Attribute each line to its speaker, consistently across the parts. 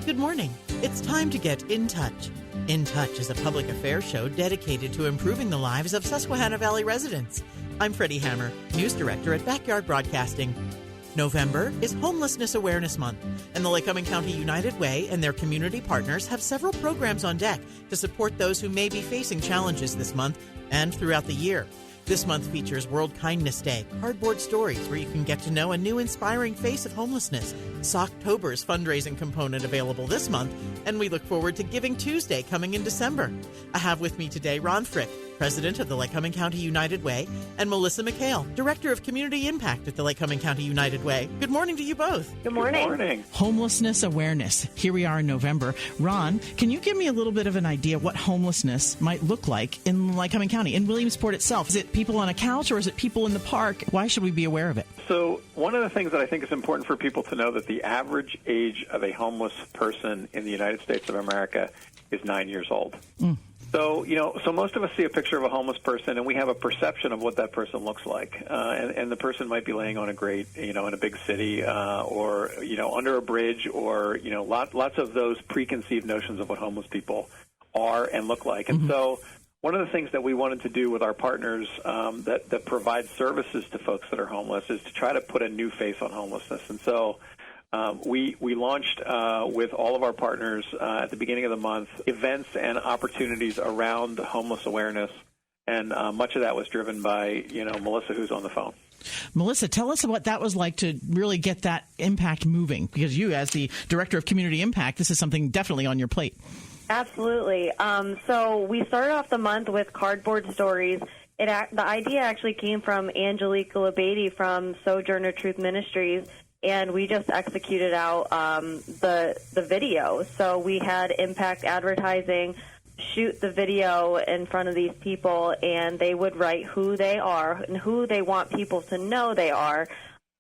Speaker 1: Good morning. It's time to get in touch. In Touch is a public affairs show dedicated to improving the lives of Susquehanna Valley residents. I'm Freddi Hammer, News Director at Backyard Broadcasting. November is Homelessness Awareness Month, and the Lycoming County United Way and their community partners have several programs on deck to support those who may be facing challenges this month and throughout the year. This month features World Kindness Day, cardboard stories where you can get to know a new inspiring face of homelessness, Socktober's fundraising component available this month, and we look forward to Giving Tuesday coming in December. I have with me today Ron Frick, President of the Lycoming County United Way, and Melyssa McHale, Director of Community Impact at the Lycoming County United Way. Good morning to you both.
Speaker 2: Good morning.
Speaker 3: Good morning.
Speaker 4: Homelessness awareness. Here we are in November. Ron, can you give me a little bit of an idea of what homelessness might look like in Lycoming County, in Williamsport itself? Is it people on a couch or is it people in the park? Why should we be aware of it?
Speaker 3: So one of the things that I think is important for people to know that the average age of a homeless person in the United States of America is 9 years old. So, so most of us see a picture of a homeless person, and we have a perception of what that person looks like. And the person might be laying on a grate, in a big city, or, under a bridge, or, lots of those preconceived notions of what homeless people are and look like. And so one of the things that we wanted to do with our partners that provide services to folks that are homeless is to try to put a new face on homelessness. And so we launched with all of our partners at the beginning of the month events and opportunities around homeless awareness, and much of that was driven by Melyssa, who's on the phone.
Speaker 4: Melyssa, tell us what that was like to really get that impact moving, because you, as the Director of Community Impact, this is something definitely on your plate.
Speaker 2: Absolutely. So we started off the month with cardboard stories. The idea actually came from Angelica Labady from Sojourner Truth Ministries, and we just executed out the video. So we had Impact Advertising shoot the video in front of these people, and they would write who they are and who they want people to know they are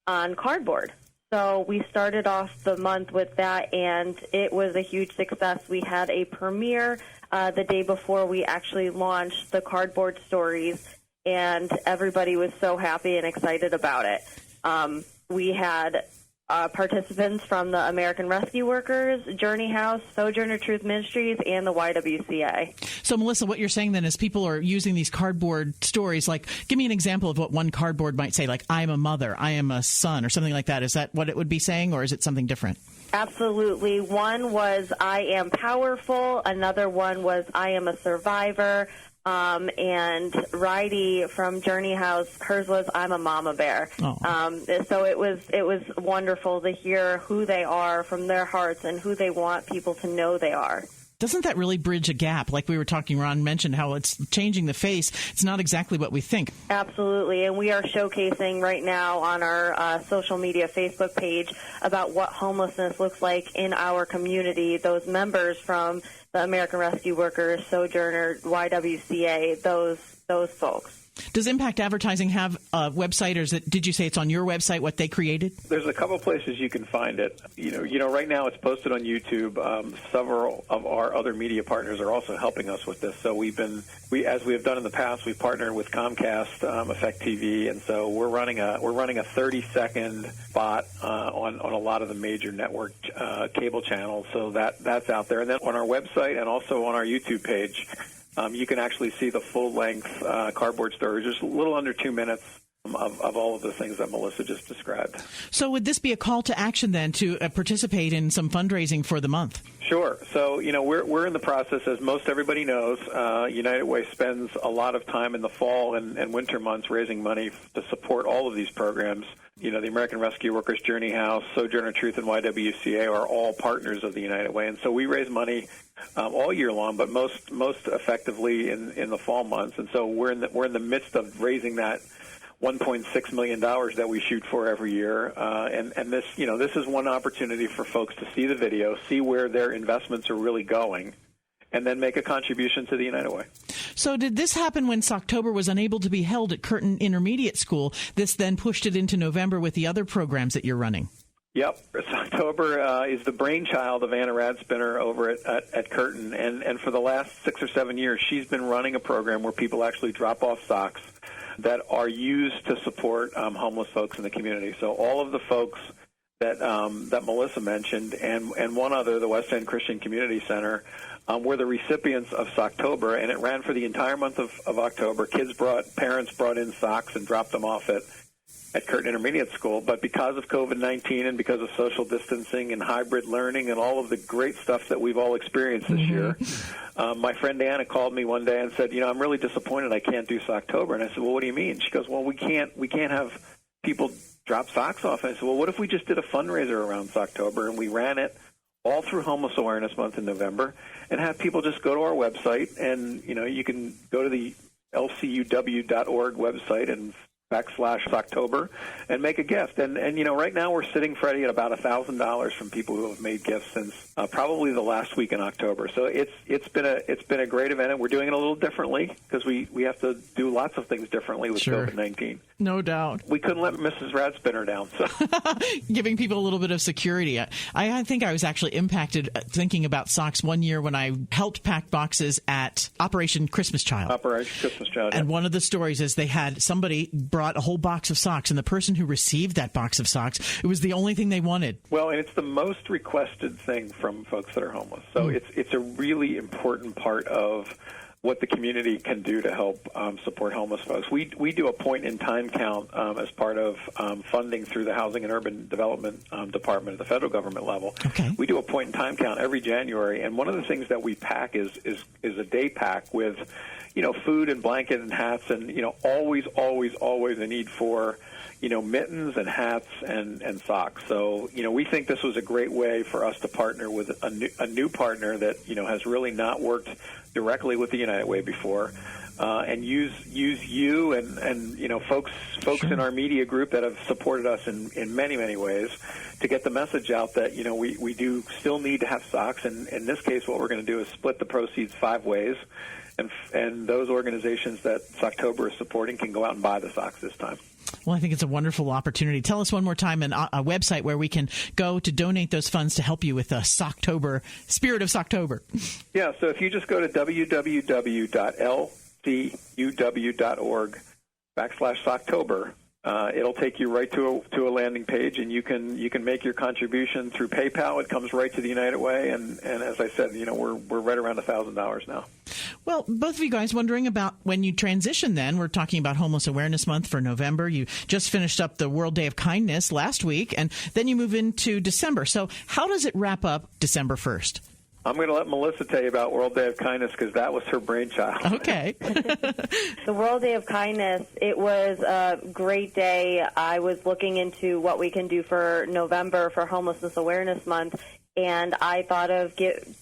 Speaker 2: on cardboard. So we started off the month with that, and it was a huge success. We had a premiere the day before we actually launched the cardboard stories, and everybody was so happy and excited about it. We had participants from the American Rescue Workers, Journey House, Sojourner Truth Ministries, and the YWCA.
Speaker 4: So, Melyssa, what you're saying then is people are using these cardboard stories. Like, give me an example of what one cardboard might say, like, I am a mother, I am a son, or something like that. Is that what it would be saying, or is it something different?
Speaker 2: Absolutely. One was, I am powerful. Another one was, I am a survivor. And Ridey from Journey House, hers was, I'm a mama bear. So it was wonderful to hear who they are from their hearts and who they want people to know they are.
Speaker 4: Doesn't that really bridge a gap? Like we were talking, Ron mentioned how it's changing the face. It's not exactly what we think.
Speaker 2: Absolutely. And we are showcasing right now on our social media Facebook page about what homelessness looks like in our community. Those members from the American Rescue Workers, Sojourner, YWCA, those folks.
Speaker 4: Does Impact Advertising have a website, or did you say it's on your website, what they created?
Speaker 3: There's a couple places you can find it. Right now it's posted on YouTube. Several of our other media partners are also helping us with this. So as we have done in the past, we've partnered with Comcast, Effect TV, and so we're running a 30-second spot on a lot of the major network cable channels. So that's out there, and then on our website and also on our YouTube page. You can actually see the full-length cardboard story, just a little under 2 minutes of all of the things that Melyssa just described.
Speaker 4: So would this be a call to action then to participate in some fundraising for the month?
Speaker 3: Sure. So, we're in the process, as most everybody knows. United Way spends a lot of time in the fall and winter months raising money to support all of these programs. The American Rescue Workers, Journey House, Sojourner Truth, and YWCA are all partners of the United Way. And so we raise money all year long, but most effectively in the fall months. And so we're in the midst of raising that $1.6 million that we shoot for every year. And this is one opportunity for folks to see the video, see where their investments are really going, and then make a contribution to the United Way.
Speaker 4: So did this happen when Socktober was unable to be held at Curtin Intermediate School? This then pushed it into November with the other programs that you're running.
Speaker 3: Yep. Socktober is the brainchild of Anna Radspinner over at Curtin. And for the last 6 or 7 years, she's been running a program where people actually drop off socks that are used to support homeless folks in the community. So all of the folks that Melyssa mentioned, and one other, the West End Christian Community Center, were the recipients of Socktober, and it ran for the entire month of October. Parents brought in socks and dropped them off at Curtin Intermediate School, but because of COVID-19 and because of social distancing and hybrid learning and all of the great stuff that we've all experienced this year, my friend Anna called me one day and said, I'm really disappointed I can't do Socktober. And I said, well, what do you mean? She goes, well, we can't have people drop socks off. And I said, well, what if we just did a fundraiser around Socktober and we ran it all through Homeless Awareness Month in November and have people just go to our website, and, you can go to the lcuw.org website and /Socktober and make a gift. And right now we're sitting, Freddi, at about $1,000 from people who have made gifts since probably the last week in October. So it's been a great event, and we're doing it a little differently because we have to do lots of things differently with COVID-19.
Speaker 4: No doubt.
Speaker 3: We couldn't let Mrs. Radspinner down. So.
Speaker 4: Giving people a little bit of security. I think I was actually impacted thinking about socks one year when I helped pack boxes at Operation Christmas Child. And one of the stories is they had somebody brought a whole box of socks, and the person who received that box of socks, it was the only thing they wanted.
Speaker 3: Well, and it's the most requested thing from folks that are homeless. So it's a really important part of what the community can do to help support homeless folks. We do a point-in-time count as part of funding through the Housing and Urban Development Department at the federal government level.
Speaker 4: Okay.
Speaker 3: We do a point-in-time count every January, and one of the things that we pack is a day pack with, food and blanket and hats, and, always a need for, mittens and hats and socks. So, we think this was a great way for us to partner with a new partner that, has really not worked directly with the United Way before, and use you and folks in our media group that have supported us in many, many ways to get the message out that, we do still need to have socks. And in this case, what we're going to do is split the proceeds 5 ways. And those organizations that Socktober is supporting can go out and buy the socks this time.
Speaker 4: Well, I think it's a wonderful opportunity. Tell us one more time a website where we can go to donate those funds to help you with the Socktober, spirit of Socktober.
Speaker 3: Yeah, so if you just go to www.lcuw.org/Socktober, it'll take you right to a landing page, and you can make your contribution through PayPal. It comes right to the United Way, and as I said, we're right around $1,000 now.
Speaker 4: Well, both of you guys wondering about when you transition then. We're talking about Homeless Awareness Month for November. You just finished up the World Day of Kindness last week, and then you move into December. So how does it wrap up December 1st?
Speaker 3: I'm going to let Melyssa tell you about World Day of Kindness because that was her brainchild.
Speaker 4: Okay.
Speaker 2: The World Day of Kindness, it was a great day. I was looking into what we can do for November for Homelessness Awareness Month, and I thought of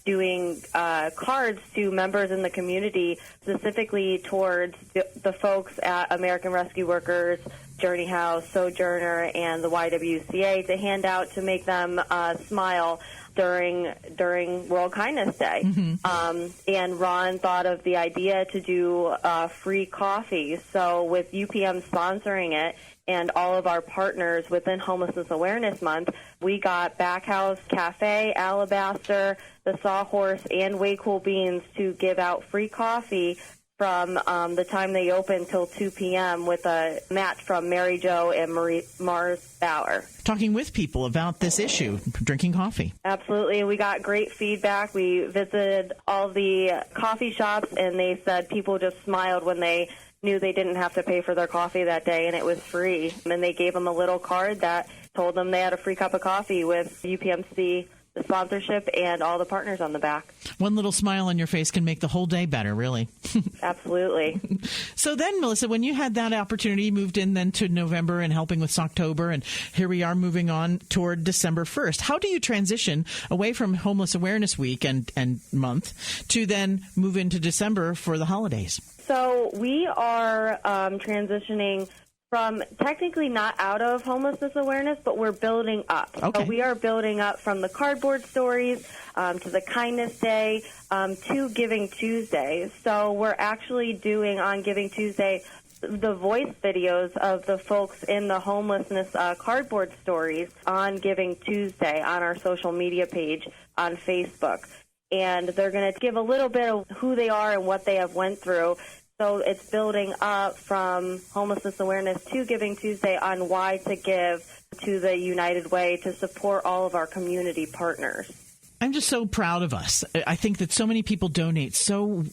Speaker 2: doing cards to members in the community, specifically towards the folks at American Rescue Workers, Journey House, Sojourner, and the YWCA to hand out to make them smile during World Kindness Day. Mm-hmm. And Ron thought of the idea to do free coffee. So with UPM sponsoring it and all of our partners within Homelessness Awareness Month, we got Backhouse Cafe, Alabaster, the Sawhorse, and Way Cool Beans to give out free coffee from the time they open till 2 p.m. with a match from Mary Jo and Mars Bauer.
Speaker 4: Talking with people about this issue, drinking coffee.
Speaker 2: Absolutely. We got great feedback. We visited all the coffee shops, and they said people just smiled when they knew they didn't have to pay for their coffee that day, and it was free. And they gave them a little card that told them they had a free cup of coffee with UPMC, the sponsorship, and all the partners on the back.
Speaker 4: One little smile on your face can make the whole day better, really.
Speaker 2: Absolutely.
Speaker 4: So then, Melyssa, when you had that opportunity, you moved in then to November and helping with Socktober, and here we are moving on toward December 1st. How do you transition away from Homeless Awareness Week and month to then move into December for the holidays?
Speaker 2: So we are transitioning from technically not out of homelessness awareness, but we're building up.
Speaker 4: Okay.
Speaker 2: So we are building up from the cardboard stories to the Kindness Day to Giving Tuesday. So we're actually doing on Giving Tuesday the voice videos of the folks in the homelessness cardboard stories on Giving Tuesday on our social media page on Facebook. And they're going to give a little bit of who they are and what they have went through So it's building up from Homelessness Awareness to Giving Tuesday on why to give to the United Way to support all of our community partners.
Speaker 4: I'm just so proud of us. I think that so many people donate so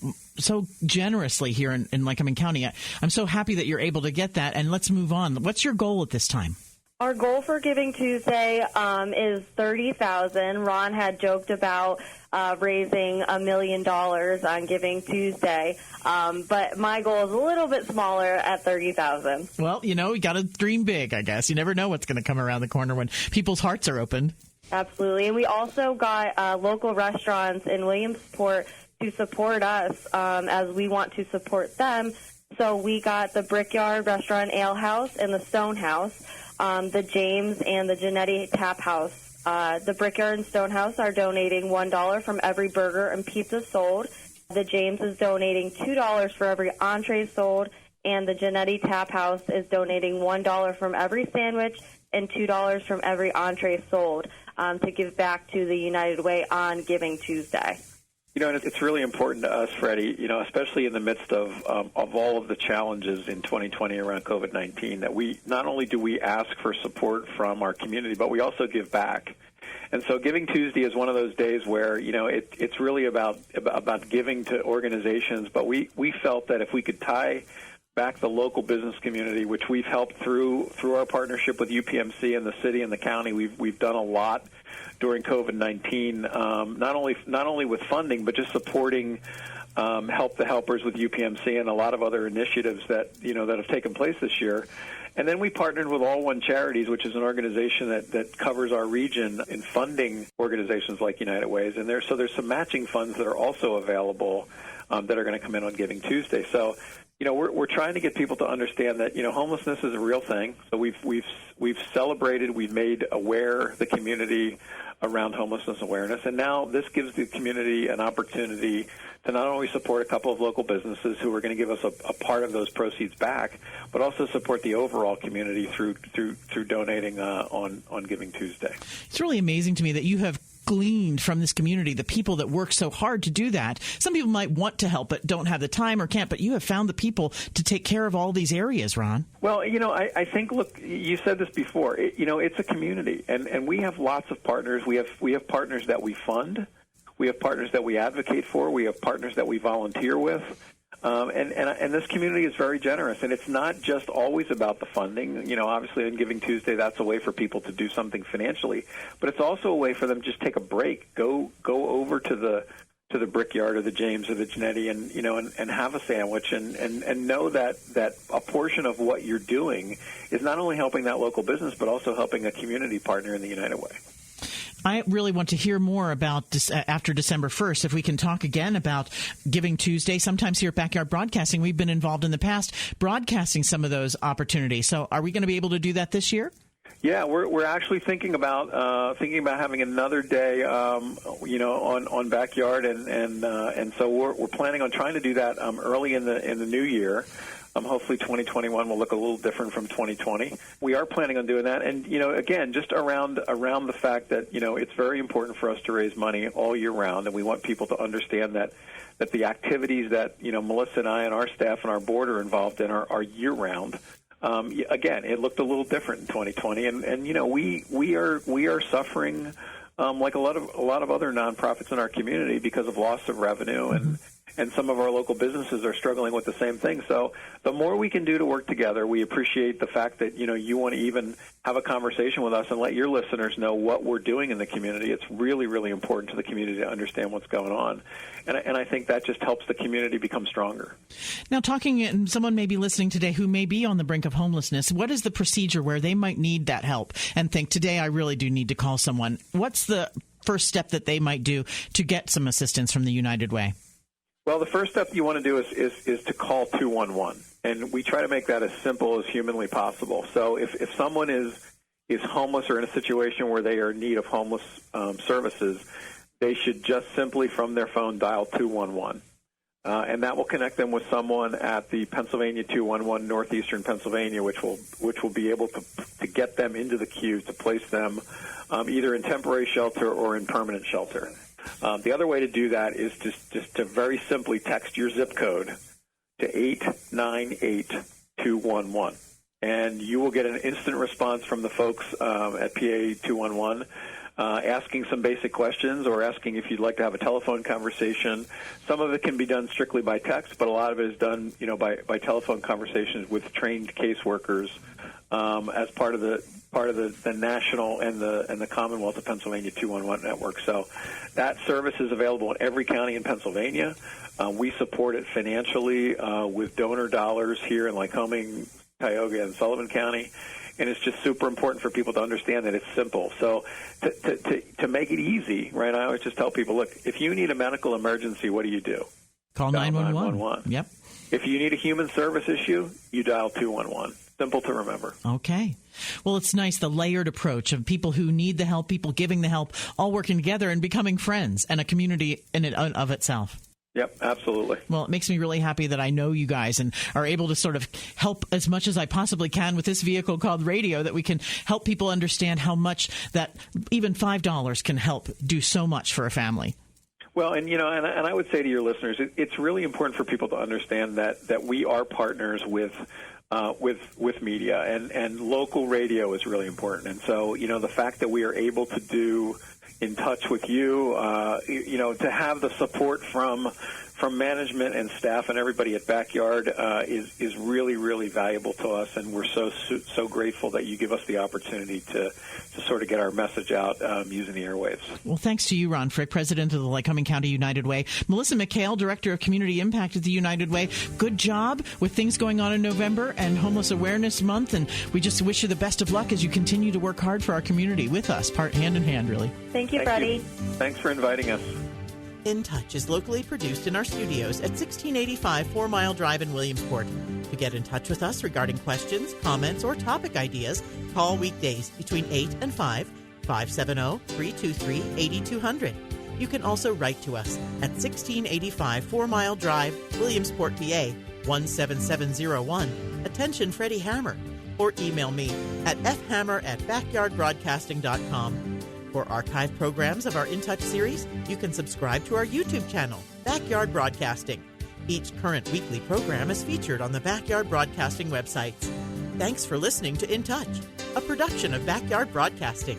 Speaker 4: generously here in Lycoming County. I'm so happy that you're able to get that. And let's move on. What's your goal at this time?
Speaker 2: Our goal for Giving Tuesday is $30,000. Ron had joked about raising $1 million on Giving Tuesday, but my goal is a little bit smaller at $30,000.
Speaker 4: Well, you got to dream big, I guess. You never know what's going to come around the corner when people's hearts are open.
Speaker 2: Absolutely, and we also got local restaurants in Williamsport to support us as we want to support them. So we got the Brickyard Restaurant Ale House and the Stone House, the James and the Genetti Tap House. The Brickyard and Stone House are donating $1 from every burger and pizza sold. The James is donating $2 for every entree sold, and the Genetti Tap House is donating $1 from every sandwich and $2 from every entree sold to give back to the United Way on Giving Tuesday.
Speaker 3: And it's really important to us, Freddi, especially in the midst of all of the challenges in 2020 around COVID-19, that we not only do we ask for support from our community, but we also give back. And so Giving Tuesday is one of those days where, it's really about giving to organizations, but we felt that if we could tie back the local business community, which we've helped through our partnership with UPMC and the city and the county, we've done a lot during COVID-19, not only with funding, but just supporting Help the Helpers with UPMC and a lot of other initiatives that have taken place this year. And then we partnered with All One Charities, which is an organization that covers our region in funding organizations like United Ways. And there's some matching funds that are also available that are going to come in on Giving Tuesday. So, we're trying to get people to understand that, homelessness is a real thing. So we've celebrated, we've made aware the community around homelessness awareness, and now this gives the community an opportunity to not only support a couple of local businesses who are going to give us a part of those proceeds back, but also support the overall community through donating on Giving Tuesday.
Speaker 4: It's really amazing to me that you have gleaned from this community, the people that work so hard to do that. Some people might want to help but don't have the time or can't, but you have found the people to take care of all these areas, Ron.
Speaker 3: Well, I think, look, you said this before, it's a community, and we have lots of partners. We have partners that we fund. We have partners that we advocate for. We have partners that we volunteer with. And this community is very generous, and it's not just always about the funding. Obviously on Giving Tuesday, that's a way for people to do something financially, but it's also a way for them to just take a break, go over to the Brickyard or the James or the Genetti and have a sandwich and know that a portion of what you're doing is not only helping that local business, but also helping a community partner in the United Way.
Speaker 4: I really want to hear more about this after December 1st. If we can talk again about Giving Tuesday, sometimes here at Backyard Broadcasting, we've been involved in the past broadcasting some of those opportunities. So are we going to be able to do that this year?
Speaker 3: Yeah, we're actually thinking about having another day, on Backyard, and so we're planning on trying to do that early in the new year. Hopefully 2021 will look a little different from 2020. We are planning on doing that. And, again, just around the fact that, it's very important for us to raise money all year round. And we want people to understand that the activities that, Melyssa and I and our staff and our board are involved in are year round. Again, it looked a little different in 2020. And we are suffering like a lot of other nonprofits in our community because of loss of revenue, and some of our local businesses are struggling with the same thing. So the more we can do to work together, we appreciate the fact that, you want to even have a conversation with us and let your listeners know what we're doing in the community. It's really, really important to the community to understand what's going on. And I think that just helps the community become stronger.
Speaker 4: Now, someone may be listening today who may be on the brink of homelessness. What is the procedure where they might need that help and think, today I really do need to call someone? What's the first step that they might do to get some assistance from the United Way?
Speaker 3: Well, the first step you want to do is to call 211, and we try to make that as simple as humanly possible. So if someone is homeless or in a situation where they are in need of homeless services, they should just simply from their phone dial 211, and that will connect them with someone at the Pennsylvania 211 Northeastern Pennsylvania, which will be able to get them into the queue to place them either in temporary shelter or in permanent shelter. The other way to do that is just to very simply text your zip code to 898-211. And you will get an instant response from the folks at PA 211 asking some basic questions or asking if you'd like to have a telephone conversation. Some of it can be done strictly by text, but a lot of it is done, by telephone conversations with trained caseworkers as part of the national and the Commonwealth of Pennsylvania 211 network. So that service is available in every county in Pennsylvania. We support it financially with donor dollars here in Lycoming, Tioga, and Sullivan County, and it's just super important for people to understand that it's simple. So to make it easy, right, I always just tell people, look, if you need a medical emergency, what do?
Speaker 4: Call 911. Yep.
Speaker 3: If you need a human service issue, you dial 211. Simple to remember.
Speaker 4: Okay. Well, it's nice, the layered approach of people who need the help, people giving the help, all working together and becoming friends and a community in and of itself.
Speaker 3: Yep, absolutely.
Speaker 4: Well, it makes me really happy that I know you guys and are able to sort of help as much as I possibly can with this vehicle called radio, that we can help people understand how much that even $5 can help do so much for a family.
Speaker 3: Well, and I would say to your listeners, it's really important for people to understand that we are partners with media, and local radio is really important. And so, the fact that we are able to do In Touch with you, to have the support from management and staff and everybody at Backyard is really, really valuable to us, and we're so grateful that you give us the opportunity to sort of get our message out using the airwaves.
Speaker 4: Well, thanks to you, Ron Frick, President of the Lycoming County United Way. Melyssa McHale, Director of Community Impact at the United Way. Good job with things going on in November and Homeless Awareness Month, and we just wish you the best of luck as you continue to work hard for our community with us, part hand in hand, really.
Speaker 2: Thank you, Freddi.
Speaker 3: Thanks for inviting us.
Speaker 1: In Touch is locally produced in our studios at 1685 4 Mile Drive in Williamsport. To get in touch with us regarding questions, comments, or topic ideas, call weekdays between 8 and 5, 570-323-8200. You can also write to us at 1685 4 Mile Drive, Williamsport, PA, 17701. Attention Freddi Hammer. Or email me at fhammer@backyardbroadcasting.com. For archive programs of our In Touch series, you can subscribe to our YouTube channel, Backyard Broadcasting. Each current weekly program is featured on the Backyard Broadcasting websites. Thanks for listening to In Touch, a production of Backyard Broadcasting.